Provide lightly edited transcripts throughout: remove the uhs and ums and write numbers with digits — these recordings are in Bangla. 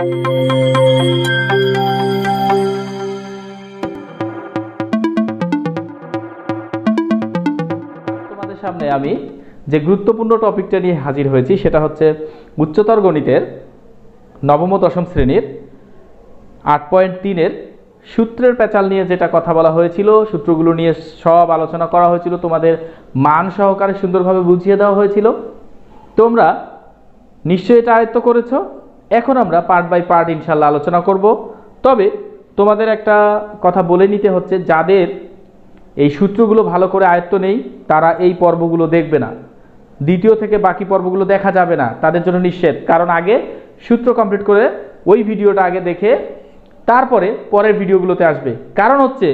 তোমাদের সামনে আমি যে গুরুত্বপূর্ণ টপিকটা নিয়ে হাজির হয়েছি সেটা হচ্ছে উচ্চতর গণিতের নবম ও দশম শ্রেণীর 8.3-এর সূত্রের প্যাচাল নিয়ে যেটা কথা বলা হয়েছিল, সূত্রগুলো নিয়ে সব আলোচনা করা হয়েছিল, তোমাদের মান সহকারে সুন্দরভাবে বুঝিয়ে দেওয়া হয়েছিল। তোমরা নিশ্চয়ই এটা আয়ত্ত করেছো। এখন আমরা পার্ট বাই পার্ট ইনশাল্লাহ আলোচনা করব। তবে তোমাদের একটা কথা বলে নিতে হচ্ছে, যাদের এই সূত্রগুলো ভালো করে আয়ত্ত নেই তারা এই পর্বগুলো দেখবে না, দ্বিতীয় থেকে বাকি পর্বগুলো দেখা যাবে না, তাদের জন্য নিষেধ। কারণ আগে সূত্র কমপ্লিট করে ওই ভিডিওটা আগে দেখে তারপরে পরের ভিডিওগুলোতে আসবে। কারণ হচ্ছে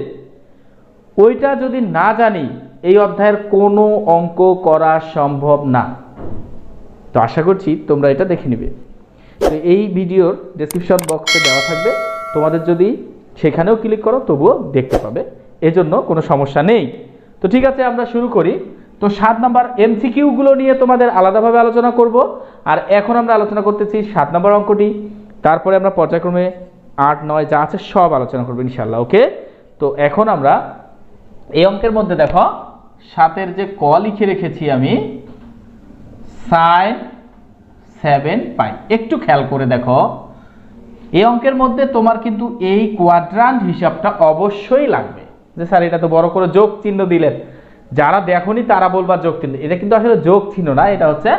ওইটা যদি না জানি এই অধ্যায়ের কোনো অঙ্ক করা সম্ভব না। তো আশা করছি তোমরা এটা দেখে নেবে। তো এই ভিডিওর ডেসক্রিপশন বক্সে দেওয়া থাকবে, তোমাদের যদি সেখানেও ক্লিক করো তবুও দেখতে পাবে, এজন্য কোনো সমস্যা নেই। তো ঠিক আছে, আমরা শুরু করি। তো 7 নম্বর এমসিকিউগুলো নিয়ে তোমাদের আলাদাভাবে আলোচনা করব, আর এখন আমরা আলোচনা করতেছি 7 নম্বর অঙ্কটি। তারপরে আমরা পর্যায়ক্রমে 8, 9 যা আছে সব আলোচনা করবো ইনশাল্লাহ। ওকে, তো এখন আমরা এই অঙ্কের মধ্যে দেখো 7-এর যে ক লিখে রেখেছি আমি sin 7 পাই। একটু খেয়াল করে দেখো, এই অঙ্কের মধ্যে তোমার কিন্তু এই কোয়াড্রান্ট হিসাবটা অবশ্যই লাগবে। যে স্যার এটা তো বড় করে যোগ চিহ্ন দিলেন, যারা দেখোনি তারা বলবা যোগ চিহ্ন, এটা কিন্তু আসলে যোগ চিহ্ন না, এটা হচ্ছে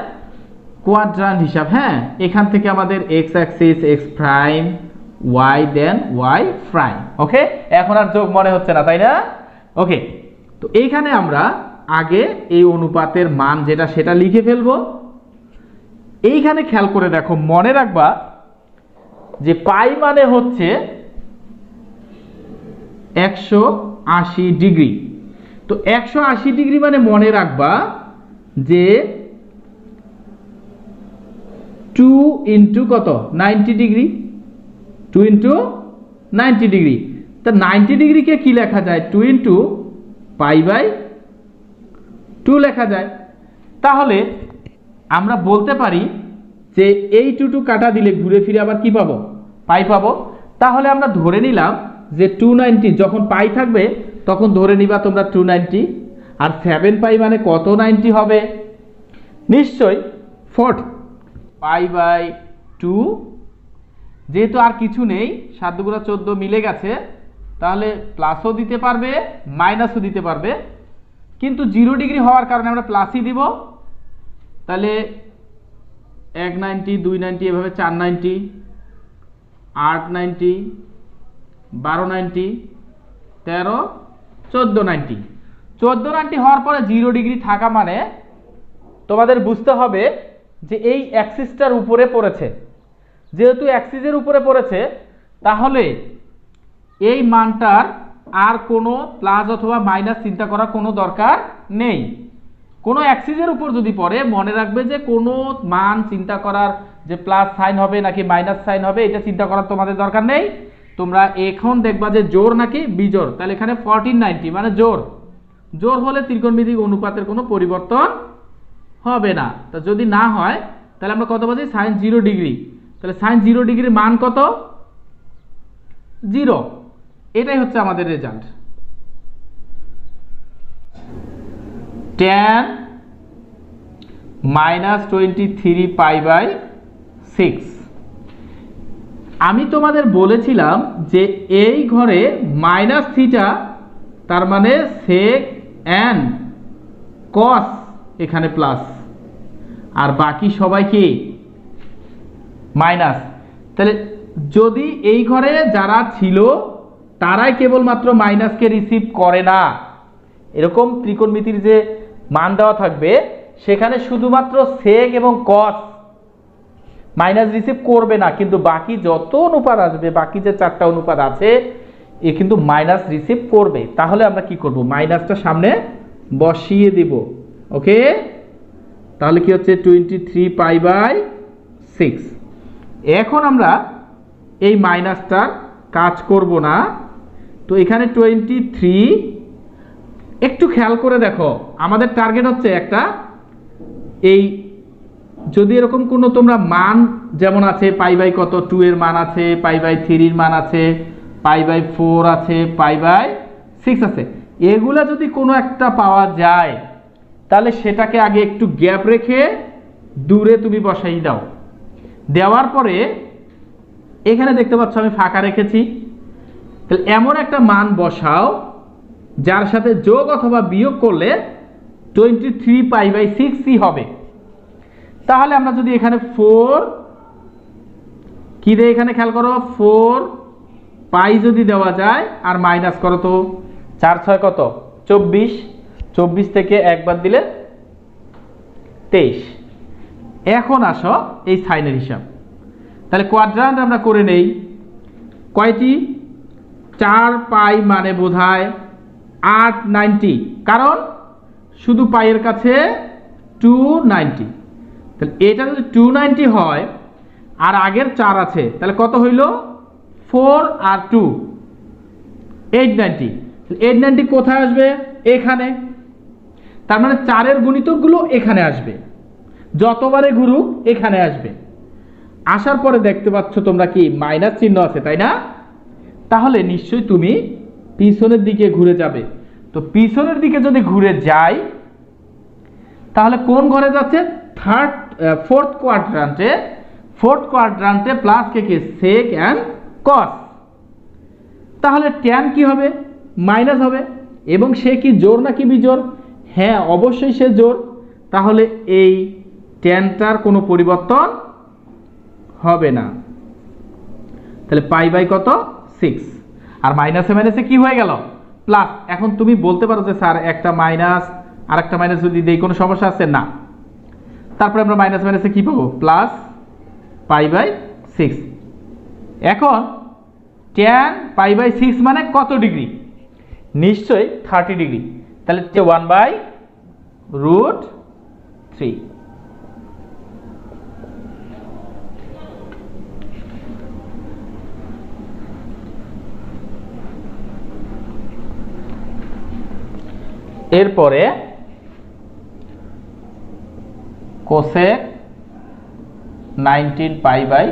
কোয়াড্রান্ট হিসাব। হ্যাঁ, এখান থেকে আমাদের X axis X prime, Y then Y prime. Okay, এখন আর যোগ মনে হচ্ছে না, তাই না? ওকে, তো এইখানে আমরা আগে এই অনুপাতের মান যেটা সেটা লিখে ফেলবো। এইখানে খেয়াল করে দেখো, মনে রাখবা যে পাই মানে হচ্ছে 180 ডিগ্রি। তো 180 ডিগ্রি মানে মনে রাখবা যে 2 ইন্টু কত 90 ডিগ্রি, 2 ইন্টু 90 ডিগ্রি। তা 90 ডিগ্রিকে কি লেখা যায়? 2 ইন্টু পাই বাই 2 লেখা যায়। তাহলে আমরা বলতে পারি যে এই 2 কাটা দিলে ঘুরে ফিরে আবার কি পাবো? পাই পাবো। তাহলে আমরা ধরে নিলাম যে 290, যখন পাই থাকবে তখন ধরে নিবা তোমরা 290, আর 7 পাই মানে কত 90 হবে? নিশ্চয়ই 40 পাই বাই 2। যেহেতু আর কিছু নেই, 7 দুগুণা 14 মিলে গেছে, তাহলে প্লাসও দিতে পারবে মাইনাসও দিতে পারবে, কিন্তু 0 ডিগ্রি হওয়ার কারণে আমরা প্লাসই দিব। তাহলে 190, 290, এভাবে 490, 890, 1290, 13, 1490। 1490 হওয়ার পরে 0 ডিগ্রি থাকা মানে তোমাদের বুঝতে হবে যে এই অ্যাক্সিসটার উপরে পড়েছে। যেহেতু অ্যাক্সিসের উপরে পড়েছে, তাহলে এই মানটার আর কোনো প্লাস অথবা মাইনাস চিন্তা করার কোনো দরকার নেই। কোনো অ্যাক্সিসের উপর যদি পড়ে, মনে রাখবে যে কোনো মান চিন্তা করার যে প্লাস সাইন হবে নাকি মাইনাস সাইন হবে এটা চিন্তা করার তোমাদের দরকার নেই। তোমরা এখন দেখবা যে জোর নাকি বিজোড়। তাহলে এখানে 1490 মানে জোর। জোর হলে ত্রিকোণমিতিক অনুপাতের কোনো পরিবর্তন হবে না। তা যদি না হয় তাহলে আমরা কত পাচ্ছি? Sign 0 degree. তাহলে সাইন 0 ডিগ্রির মান কত? 0। এটাই হচ্ছে আমাদের রেজাল্ট। tan -23 pi by 6। আমি তোমাদের বলেছিলাম যে এই ঘরে মাইনাস থিটা, তার মানে sec and cos এখানে প্লাস, আর বাকি সবাই কি মাইনাস। তাহলে যদি এই ঘরে যারা ছিল তারাই কেবলমাত্র মাইনাসকে রিসিভ করে না, এরকম ত্রিকোণমিতির যে মান দেওয়া থাকবে সেখানে শুধুমাত্র সেক এবং কস মাইনাস রিসিভ করবে না, কিন্তু বাকি যত অনুপাত আসবে, বাকি যে 4টা অনুপাত আছে এ কিন্তু মাইনাস রিসিভ করবে। তাহলে আমরা কি করব? মাইনাসটা সামনে বসিয়ে দিব। ওকে, তাহলে কি হচ্ছে 23 পাই বাই 6। এখন আমরা এই মাইনাসটার কাজ করব না, তো এখানে 23। একটু খেয়াল করে দেখো, আমাদের টার্গেট হচ্ছে একটা এই যদি এরকম কোনো তোমরা মান যেমন আছে পাই বাই কত 2 এর মান আছে, পাই বাই 3 এর মান আছে, পাই বাই 4 আছে, পাই বাই 6 আছে, এগুলা যদি কোনো একটা পাওয়া যায় তাহলে সেটাকে আগে একটু গ্যাপ রেখে দূরে তুমি বসাই দাও। দেওয়ার পরে এখানে দেখতে পাচ্ছ আমি ফাঁকা রেখেছি, তাহলে এমন একটা মান বসাও যার সাথে যোগ অথবা বিয়োগ করলে 23 পাই বাই 6ই হবে। তাহলে আমরা যদি এখানে 4 কি দেয়, এখানে খেয়াল করো 4 পাই যদি দেওয়া যায় আর মাইনাস করো তো 4 6 কত 24, 24 থেকে একবার দিলে 23। এখন আসো এই সাইনের হিসাব, তাহলে কোয়াড্রান্ট আমরা করে নেই কয়টি, 4 পাই মানে বোঝায় 890, কারণ শুধু পাইয়ের কাছে 290, তাহলে এটা যদি 290 হয় আর আগের 4 আছে তাহলে কত হইল 4 আর 2 890, 890 কোথায় আসবে এখানে, তার মানে 4 এর গুণিতকগুলো এখানে আসবে, যতবারে ঘুরুক এখানে আসবে। আসার পরে দেখতে পাচ্ছ তোমরা কি মাইনাস চিহ্ন আছে তাই না, তাহলে নিশ্চয়ই তুমি পিছনের দিকে ঘুরে যাবে। তো পিছনের দিকে যদি ঘুরে যাই তাহলে কোন ঘরে যাচ্ছে, ফোর্থ কোয়াড্রান্টে প্লাস কে কে সেক অ্যান্ড কস, তাহলে ট্যান কি হবে মাইনাস হবে, এবং সে কি জোড় নাকি বিজোড়, হ্যাঁ অবশ্যই সে জোড়, তাহলে এই ট্যানটার কোনো পরিবর্তন হবে না। তাহলে পাই বাই কত 6, আর মাইনাসে মাইনাসে কি হয়ে গেল প্লাস। এখন তুমি বলতে পারো যে স্যার একটা মাইনাস আর একটা মাইনাস যদি দেই কোনো সমস্যা আছে না, তারপরে আমরা মাইনাস মাইনাসে কি পাবো প্লাস পাই বাই 6। এখন ট্যান পাই বাই 6 মানে কত ডিগ্রি, নিশ্চয়ই 30 ডিগ্রি, তাহলে 1/√3। এরপরে কোসেক 19 পাই বাই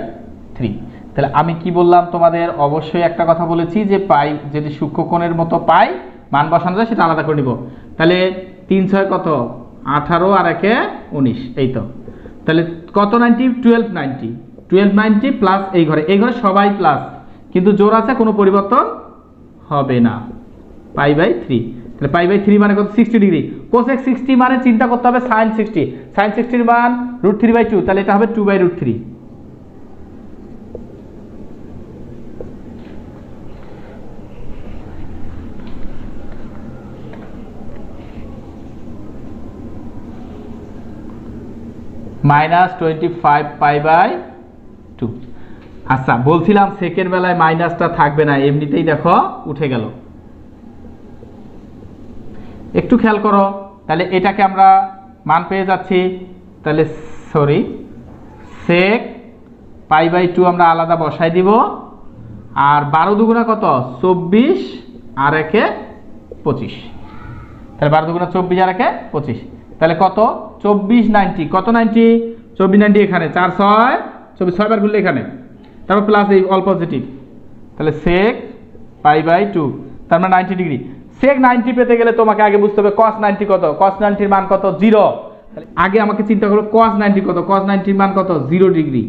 3, তাহলে আমি কি বললাম তোমাদের, অবশ্যই একটা কথা বলেছি যে পাই যদি সূক্ষ্মকোণের মতো পাই মান বসানো যায় সেটা আলাদা করে নিব। তাহলে 3 6 কত 18 আর 1 19, এই তো, তাহলে কত 90 1290 প্লাস এই ঘরে সবাই প্লাস, কিন্তু জোর আছে কোনো পরিবর্তন হবে না পাই বাই 3। তাহলে পাই বাই 3 মানে কত 60 ডিগ্রি, কোসেক 60 মানে চিন্তা করতে হবে সাইন 60, সাইন 60 এর মান √3/2, তাহলে এটা হবে 2/√3। -25 পাই বাই 2। আচ্ছা বলছিলাম সেকেন্ড বেলায় মাইনাসটা থাকবে না, এমনিতেই দেখো উঠে গেল, একটু খেয়াল করো। তাহলে এটাকে আমরা মান পেয়ে যাচ্ছি, তাহলে সরি সেক পাই বাই 2 আমরা আলাদা বসাই দিব, আর 12 দুগুণা কত 24 আর 1 25, তাহলে 12 দুগুণা 24 আর 1 25, তাহলে কত 2490, কত 90 2490, এখানে 4 6 24 6 বার ঘুরলে এখানে, তারপর প্লাস এই অল পজিটিভ, তাহলে সেক পাই বাই 2 তার মানে 90 ডিগ্রি। সেক 90 পেতে গেলে তোমাকে আগে বুঝতে হবে cos 90 কত, cos 90 এর মান কত 0, আগে আমাকে চিন্তা করো cos 90 কত, cos 90 এর মান কত 0 ডিগ্রি,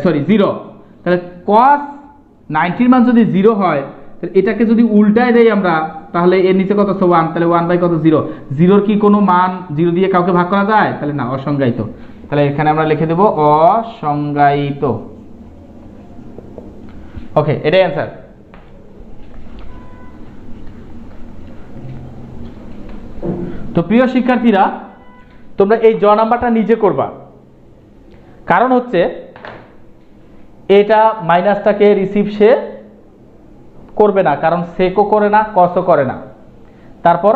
সরি 0, তাহলে cos 90 এর মান যদি 0 হয় তাহলে এটাকে যদি উল্টায় দেই আমরা তাহলে এর নিচে কত 1, তাহলে 1 বাই কত 0, 0 কি কোনো মান 0 দিয়ে কাউকে ভাগ করা যায়, তাহলে না অসংজ্ঞায়িত, তাহলে এখানে আমরা লিখে দেব অসংজ্ঞায়িত। ওকে এটাই অ্যান্সার। তো প্রিয় শিক্ষার্থীরা তোমরা এই জ নাম্বারটা নিজে করবা, কারণ হচ্ছে এটা মাইনাসটাকে রিসিভ সে করবে না, কারণ সেকও করে না কসও করে না, তারপর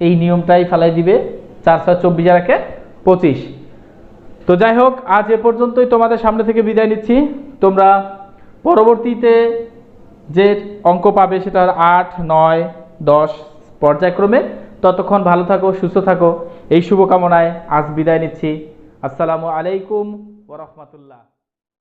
এই নিয়মটাই ফেলাই দিবে 4 6 24 আর 1 25। তো যাই হোক আজ এ পর্যন্তই, তোমাদের সামনে থেকে বিদায় নিচ্ছি। তোমরা পরবর্তীতে যে অঙ্ক পাবে সেটা 8 9 10 পর্যায়ক্রমে। ততক্ষণ ভালো থাকো, সুস্থ থাকো, এই শুভকামনায় আজ বিদায় নিচ্ছি। আসসালামু আলাইকুম ওয়া রাহমাতুল্লাহ।